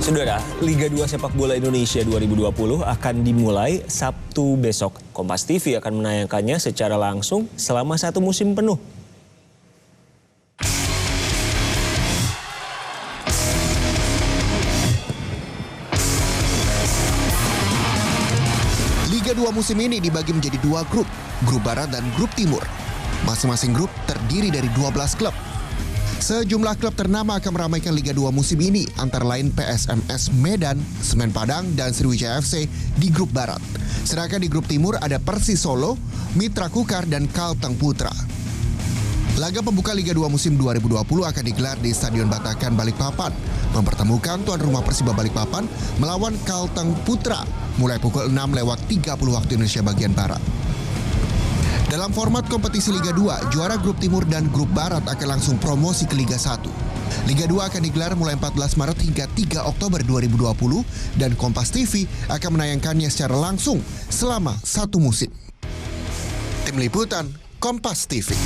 Saudara, Liga 2 Sepak Bola Indonesia 2020 akan dimulai Sabtu besok. Kompas TV akan menayangkannya secara langsung selama 1 musim penuh. Liga 2 musim ini dibagi menjadi 2 grup Barat dan Grup Timur. Masing-masing grup terdiri dari 12 klub. Sejumlah klub ternama akan meramaikan Liga 2 musim ini, antara lain PSMS Medan, Semen Padang, dan Sriwijaya FC di Grup Barat. Sedangkan di Grup Timur ada Persis Solo, Mitra Kukar, dan Kalteng Putra. Laga pembuka Liga 2 musim 2020 akan digelar di Stadion Batakan Balikpapan, mempertemukan tuan rumah Persiba Balikpapan melawan Kalteng Putra mulai pukul 6:30 waktu Indonesia bagian Barat. Dalam format kompetisi Liga 2, juara Grup Timur dan Grup Barat akan langsung promosi ke Liga 1. Liga 2 akan digelar mulai 14 Maret hingga 3 Oktober 2020 dan Kompas TV akan menayangkannya secara langsung selama 1 musim. Tim Liputan, Kompas TV.